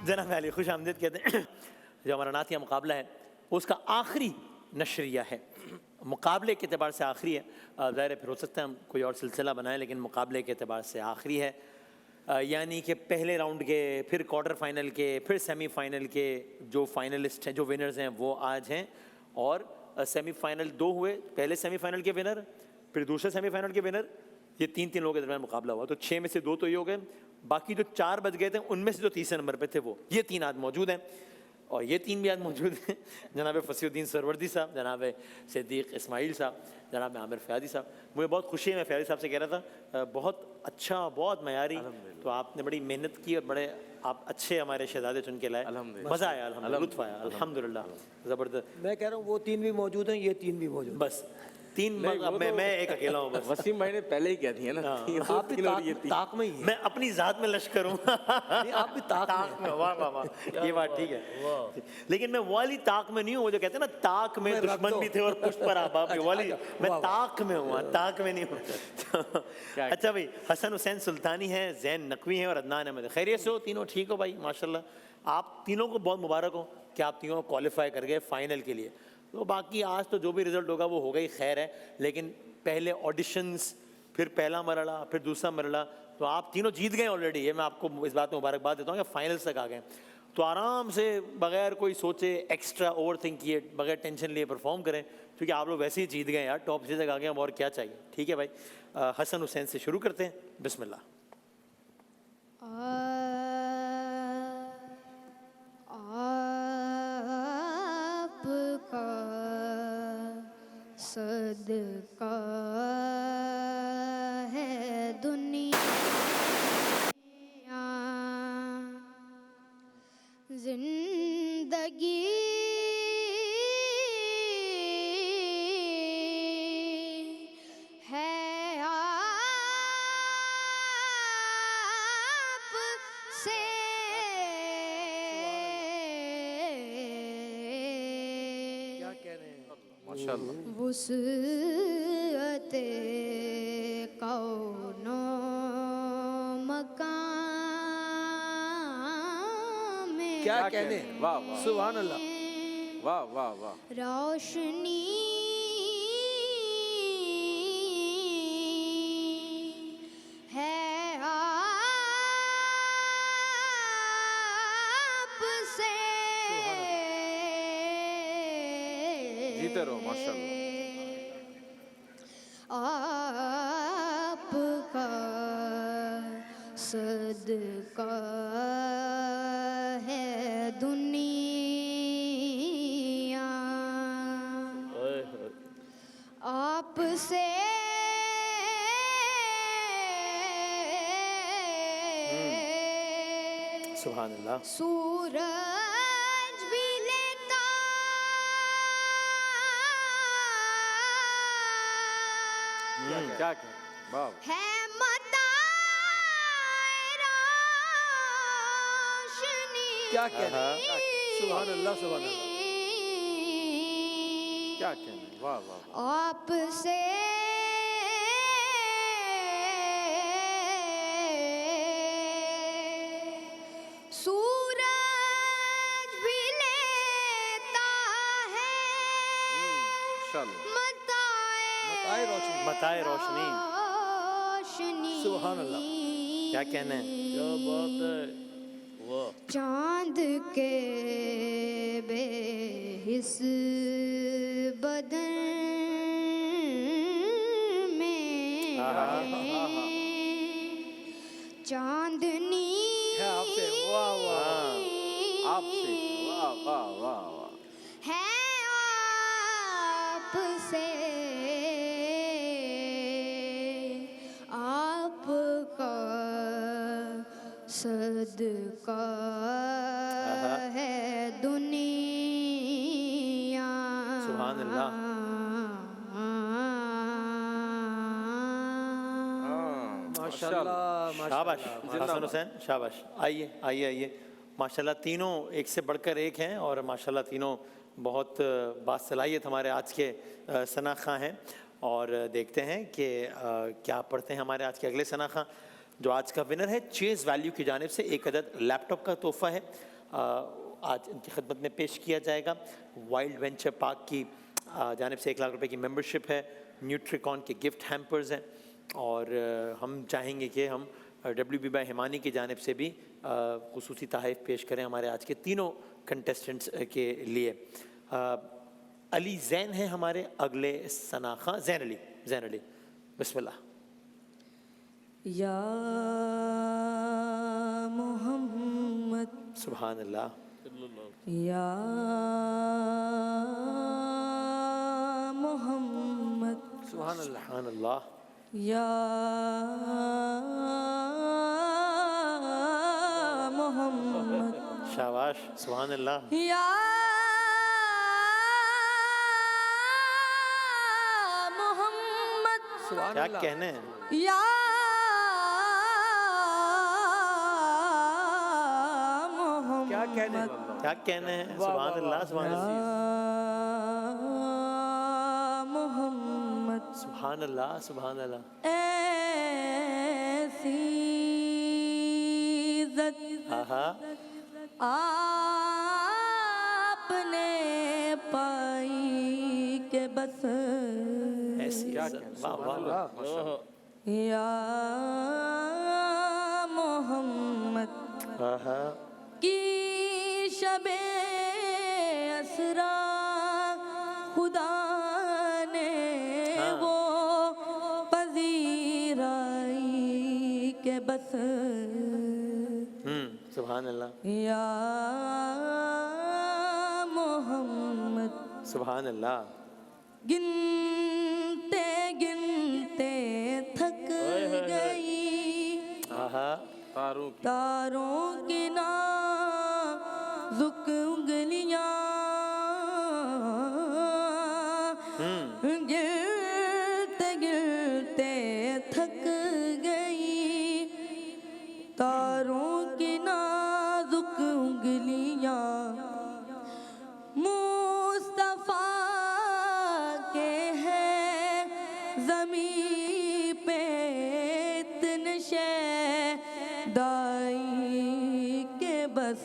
جناب علی خوش آمدید کہتے ہیں. جو ہمارا نعتیہ مقابلہ ہے اس کا آخری نشریہ ہے, مقابلے کے اعتبار سے آخری ہے. ظاہر ہے پھر ہو سکتا ہے ہم کوئی اور سلسلہ بنائیں, لیکن مقابلے کے اعتبار سے آخری ہے. یعنی کہ پہلے راؤنڈ کے, پھر کوارٹر فائنل کے, پھر سیمی فائنل کے جو فائنلسٹ ہیں, جو ونرز ہیں وہ آج ہیں. اور سیمی فائنل 2 ہوئے, پہلے سیمی فائنل کے ونر, پھر دوسرے سیمی فائنل کے ونر, یہ 3 لوگوں کے درمیان مقابلہ ہوا. تو 6 میں سے 2 تو یہ ہو گئے, باقی جو 4 بچ گئے تھے ان میں سے جو تیسرے نمبر پہ تھے وہ یہ 3 آج موجود ہیں. اور یہ 3 بھی آج موجود ہیں, جناب فصیح الدین سروردی صاحب, جناب صدیق اسماعیل صاحب, جناب عامر فیاضی صاحب. مجھے بہت خوشی ہے, میں فیاضی صاحب سے کہہ رہا تھا بہت اچھا, بہت معیاری, تو آپ نے بڑی محنت کی اور بڑے آپ اچھے ہمارے شہزادے چن کے لائے. مزہ آیا, الحمدللہ, لطف آیا, الحمدللہ, زبردست. میں کہہ رہا ہوں وہ 3 بھی موجود ہیں, یہ 3 بھی موجود ہیں. بس 3, میں ایک اکیلا ہوں بس. وسیم بھائی نے پہلے ہی کہہ دیا نا, آپ بھی طاق میں ہی ہیں. میں اپنی ذات میں لشکر ہوں. آپ بھی طاق میں. واہ واہ واہ, یہ بات ٹھیک ہے. لیکن میں والی طاق میں نہیں ہوں, وہ جو کہتے ہیں نا طاق میں دشمن بھی تھے اور پشت پر احباب بھی, والی میں طاق میں ہوں, طاق میں نہیں ہوں. اچھا بھائی, حسن حسین سلطانی ہیں, زین نقوی ہیں اور عدنان احمد. خیریت سے ہو تینوں, ٹھیک ہو بھائی, ماشاءاللہ. آپ تینوں کو بہت مبارک ہو کہ آپ تینوں کوالیفائی کر گئے فائنل کے لیے. تو باقی آج تو جو بھی رزلٹ ہوگا وہ ہوگا ہی, خیر ہے. لیکن پہلے آڈیشنز, پھر پہلا مرحلہ, پھر دوسرا مرحلہ, تو آپ تینوں جیت گئے آلریڈی. یہ میں آپ کو اس بات میں مبارکباد دیتا ہوں کہ فائنلز تک آ گئے. تو آرام سے بغیر کوئی سوچے, ایکسٹرا اوور تھنک کیے, بغیر ٹینشن لیے پرفارم کریں, کیونکہ آپ لوگ ویسے ہی جیت گئے یار, ٹاپ 6 تک آ گئے, ہم اور کیا چاہیے. ٹھیک ہے بھائی, حسن حسین سے شروع کرتے ہیں, بسم اللہ. آپ کا صدقہ ہے دنیا, زندگی ہے آپ سے. کیا کہہ رہے ہیں, ماشاءاللہ. وسعت کون و مکان میں کیا کہنے, واہ واہ سبحان اللہ. واہ واہ واہ. روشنی ہے آپ سے. جیتے رہو, ماشاءاللہ. آپ کا صدقہ ہے دنیا, آپ سے سبحان اللہ. سورج بھی لیتا کیا کہ, واہ ہے متاع روشنی. کیا کہہ رہے ہیں, سبحان اللہ, سبحان اللہ. کیا کہنے, واہ واہ. آپ سے سورج بھی لیتا ہے متاع روشنی. متاع روشنی, روشنی. سبحان اللہ. کیا کہنا ہے, کیا بات ہے, واہ. چاند کے بے حس بدن میں چاندنی ہے آپ سے, واہ واہ. آپ سے, واہ واہ واہ واہ. ہے آپ سے. آپ کا صدقہ ہے دنیا. سبحان اللہ. ماشاءاللہ, شاباش ماشاءاللہ. حسن حسین, شاباش. آئیے آئیے آئیے, ماشاءاللہ تینوں ایک سے بڑھ کر ایک ہیں, اور ماشاءاللہ تینوں بہت باصلاحیت ہمارے آج کے ثنا خواں ہیں. اور دیکھتے ہیں کہ کیا پڑھتے ہیں ہمارے آج کے اگلے ثنا خواں. جو آج کا ونر ہے چیز ویلیو کی جانب سے 1 عدد لیپ ٹاپ کا تحفہ ہے. آج ان کی خدمت میں پیش کیا جائے گا۔ وائلڈ وینچر پاک کی جانب سے 1 لاکھ روپے کی ممبرشپ ہے، نیوٹریکون کے گفٹ ہیمپرز ہیں، اور ہم چاہیں گے کہ ہم WB بائی ہمانی کی جانب سے بھی خصوصی تحائف پیش کریں ہمارے آج کے تینوں کنٹیسٹنٹس کے لیے۔ علی زین ہیں ہمارے اگلے ثنا خواں، زین علی بسم اللہ۔ یا محمد سبحان اللہ، یا محمد سبحان اللہ سبحان اللہ، یا محمد شاباش، سبحان اللہ، یا محمد سبحان کیا اللہ کہنے ہیں، یا محمد کیا کہنے کیا کہنے ہیں، سبحان اللہ، سبحان اللہ، یا محمد سبحان اللہ، سبحان اللہ، ایسی عزت آہا، آپ نے پائی کہ بس ایسی عزت، واہ واہ واہ، یا محمد آہا، کی شب اسرا خدا نے وہ پذیرائی کہ بس سبحان اللہ، یا محمد سبحان اللہ، گنتے گنتے تھک گئی آہا، تاروں کی تاروں کی نازک انگلیاں گرتے گرتے تھک گئی تاروں کی نازک انگلیاں مصطفیٰ کے ہیں زمین پہ اتنے دائی کے بس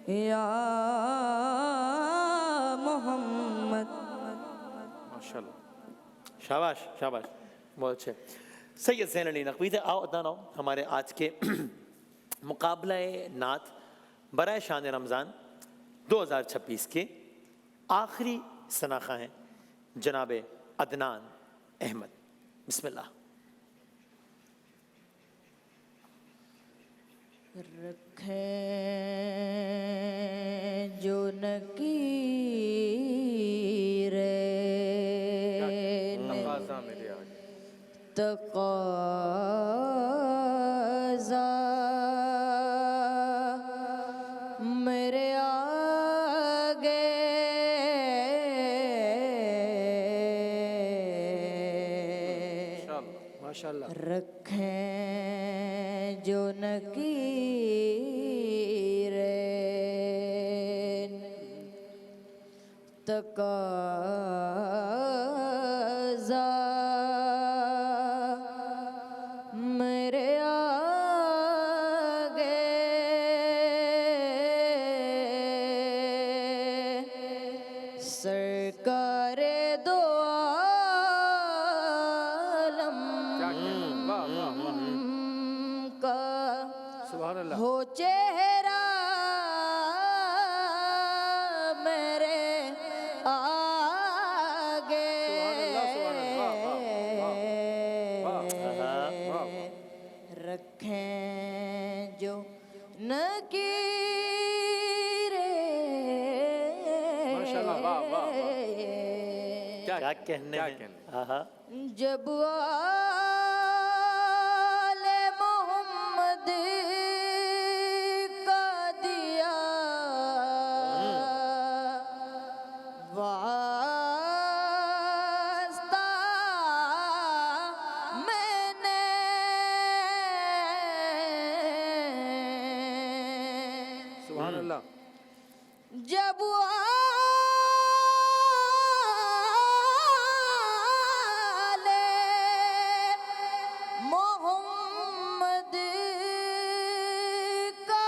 یا محمد ماشاءاللہ، شاباش شاباش، بہت اچھے۔ سید زین علی نقوی سے آؤ ادنا آؤ ہمارے آج کے مقابلہ نعت برائے شان رمضان 2026 کے آخری ثنا خواں ہیں جناب عدنان احمد، بسم اللہ۔ رکھیں جو نکیریں تقاضا میرے آگے، تقاضا میرے آگے ماشاء اللہ رکھیں جو نکیریں تقاضا میرے آگے سرکار دو عالم واہ واہ واہ، کا سبحان اللہ ہو چہرہ میرے آگے رکھیں جو ماشاءاللہ، واہ واہ واہ، نکیریں کیا کہنے کیا ہیں، کہنے؟ آہا، جب آل محمد کا دیا واسطہ میں نے سبحان اللہ جب آل محمد کا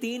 3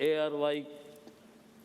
ARY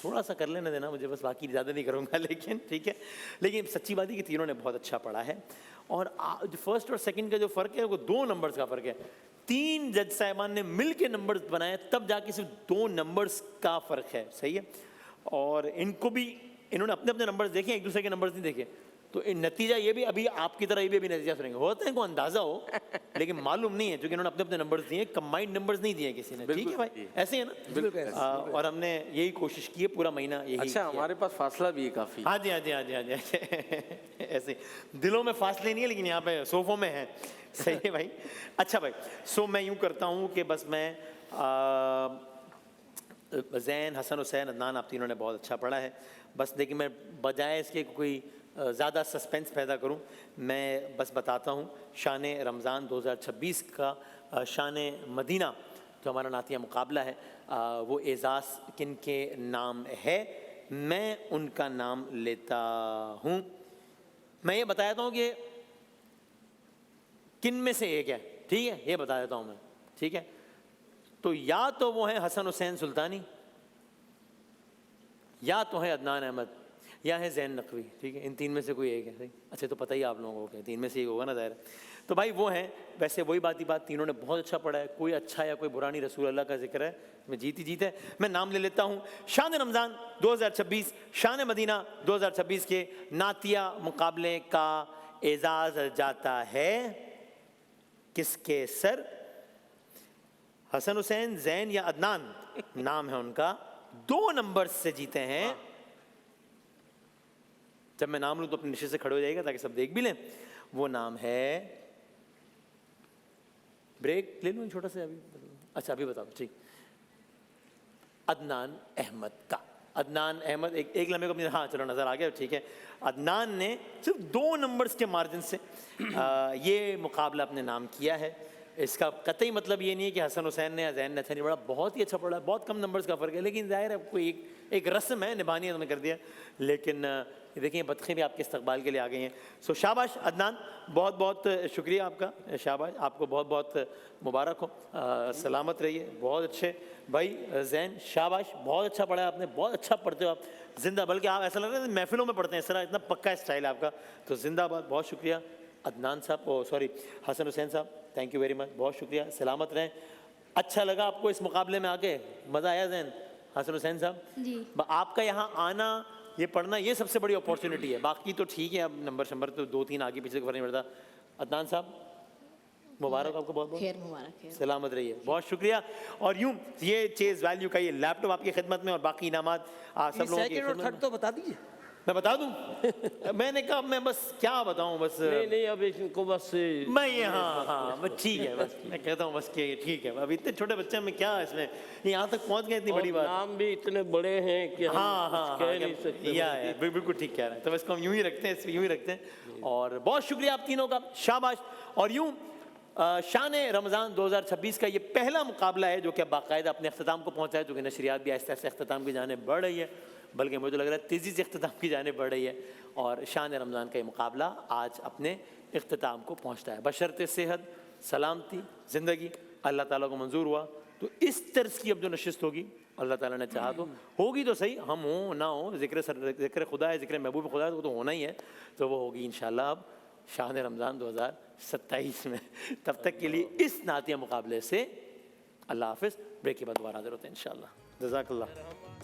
تھوڑا سا کر لینے دینا مجھے بس, باقی زیادہ نہیں کروں گا لیکن ٹھیک ہے. لیکن سچی بات ہے کہ تینوں نے بہت اچھا پڑھا ہے, اور فرسٹ اور سیکنڈ کا جو فرق ہے وہ 2 نمبرز کا فرق ہے. 3 جج صاحبان نے مل کے نمبرز بنائے تب جا کے صرف 2 نمبرز کا فرق ہے, صحیح ہے. اور ان کو بھی انہوں نے اپنے اپنے نمبرز دیکھے, ایک دوسرے کے نمبرز نہیں دیکھے, تو نتیجہ یہ بھی ابھی آپ کی طرح یہ بھی ابھی نتیجہ سنیں گے, ہوتا ہے کو اندازہ ہو لیکن معلوم نہیں ہے, کیونکہ انہوں نے اپنے اپنے نمبرز دیے, کمبائنڈ نمبرز نہیں دیے کسی نے. ٹھیک ہے بھائی, ایسے ہی ہے نا. اور ہم نے یہی کوشش کی ہے پورا مہینہ یہی. اچھا, ہمارے پاس فاصلہ بھی ہے کافی. ہاں جی ہاں جی ہاں جی ہاں جی ایسے دلوں میں فاصلے نہیں ہے لیکن یہاں پہ صوفوں میں ہیں. صحیح ہے بھائی. اچھا بھائی, سو میں یوں کرتا ہوں کہ بس میں زین, حسن, حسین, عدنان, آپ تینوں نے بہت اچھا پڑھا ہے. بس لیکن میں بجائے اس کے کوئی زیادہ سسپینس پیدا کروں, میں بس بتاتا ہوں شان رمضان 2026 کا شان مدینہ جو ہمارا نعتیہ مقابلہ ہے وہ اعزاز کن کے نام ہے. میں ان کا نام لیتا ہوں. میں یہ بتا دیتا ہوں کہ کن میں سے ایک ہے, ٹھیک ہے, یہ بتا دیتا ہوں میں, ٹھیک ہے. تو یا تو وہ ہیں حسن حسین سلطانی, یا تو ہے عدنان احمد, یا ہے زین نقوی. ٹھیک ہے, ان 3 میں سے کوئی ایک ہے. صحیح, اچھا تو پتہ ہی آپ لوگوں کو کہ 3 میں سے ایک ہوگا نا ظاہر. تو بھائی وہ ہیں. ویسے وہی بات تینوں نے بہت اچھا پڑھا ہے, کوئی اچھا یا کوئی برا نہیں, رسول اللہ کا ذکر ہے, میں جیت ہی جیت ہے. میں نام لے لیتا ہوں. شان رمضان 2026, شان مدینہ 2026 کے نعتیہ مقابلے کا اعزاز جاتا ہے کس کے سر؟ حسن حسین, زین یا عدنان نام ہے ان کا, 2 نمبر سے جیتے ہیں. جب میں نام لوں تو اپنی نشست سے کھڑے ہو جائے گا تاکہ سب دیکھ بھی لیں. وہ نام ہے, بریک لے لوں چھوٹا سا ابھی, اچھا ابھی بتاؤ, ٹھیک, عدنان احمد کا. عدنان احمد ایک لمحے کو اپنی, ہاں چلو نظر آ گیا, ٹھیک ہے. عدنان نے صرف 2 نمبرز کے مارجن سے یہ مقابلہ اپنے نام کیا ہے. اس کا قطعی مطلب یہ نہیں ہے کہ حسن حسین نے یا زین نے اچھا نہیں پڑھا, بہت ہی اچھا پڑھا, بہت کم نمبرز کا فرق ہے, لیکن ظاہر ہے کوئی ایک رسم ہے نبھانی ہے, انہوں نے کر دیا. لیکن دیکھیں بطخیں بھی آپ کے استقبال کے لیے آ گئی ہیں. سو شاباش عدنان, بہت بہت شکریہ آپ کا, شاباش, آپ کو بہت بہت مبارک ہو, سلامت رہیے, بہت اچھے. بھائی زین شاباش, بہت اچھا پڑھا آپ نے, بہت اچھا پڑھتے ہو آپ, زندہ, بلکہ آپ ایسا لگ رہا ہے محفلوں میں پڑھتے ہیں اس طرح, اتنا پکا اسٹائل ہے آپ کا, تو زندہ باد, بہت شکریہ. عدنان صاحب, سوری حسن حسین صاحب, تھینک یو ویری مچ, بہت شکریہ, سلامت رہیں. اچھا لگا آپ کو اس مقابلے میں آ کے, مزہ آیا زین, حسن حسین صاحب؟ جی. آپ کا یہاں آنا, یہ پڑھنا, یہ سب سے بڑی اپورچونٹی ہے. باقی تو ٹھیک ہے, اب نمبر تو 2-3 آگے پیچھے کا فرق نہیں پڑتا. عدنان صاحب مبارک آپ کو, بہت بہت خیر مبارک ہے. سلامت رہیے, بہت شکریہ. اور یوں یہ چیز ویلیو کا یہ لیپ ٹاپ آپ کی خدمت میں, اور باقی انعامات سب لوگوں کی سیکنڈ اور خدمت تھرڈ میں. تو بتا دیجیے. میں بتا دوں, میں نے کہا میں بس کیا بتاؤں, بس نہیں اب ان کو بس میں یہ, ہاں بس ٹھیک ہے, بس میں کہتا ہوں بس کہ ٹھیک ہے, اب اتنے چھوٹے بچے میں کیا اس میں, یہاں تک پہنچ گئے, اتنی بڑی بات. نام بھی اتنے بڑے ہیں کہ ہم ہاں کچھ کہہ نہیں سکتے. یا بالکل ٹھیک کہہ رہے ہیں. تو اس کو ہم یوں ہی رکھتے ہیں, اس کو یوں ہی رکھتے ہیں. اور بہت شکریہ آپ تینوں کا, شاباش. اور یوں شان رمضان 2026 کا یہ پہلا مقابلہ ہے جو کہ باقاعدہ اپنے اختتام کو پہنچا ہے, جو کہ نشریات بھی آہستہ آہستہ اختتام کی جانب بڑھ رہی ہے, بلکہ مجھے لگ رہا ہے تیزی سے اختتام کی جانب بڑھ رہی ہے. اور شان رمضان کا یہ مقابلہ آج اپنے اختتام کو پہنچتا ہے, بشرط صحت, سلامتی, زندگی اللہ تعالیٰ کو منظور ہوا تو اس طرز کی اب جو نشست ہوگی, اللہ تعالیٰ نے چاہا تو ہوگی, تو صحیح, ہم ہوں نہ ہوں, ذکر خدا ہے, ذکر محبوب خدا ہے, وہ تو ہونا ہی ہے, تو وہ ہوگی انشاءاللہ اب شان رمضان 2027 میں. تب تک کے لیے اس نعتیہ مقابلے سے اللہ حافظ. بریک کے بعد دوبارہ حاضر ہوتے ہیں انشاءاللہ. جزاک اللہ.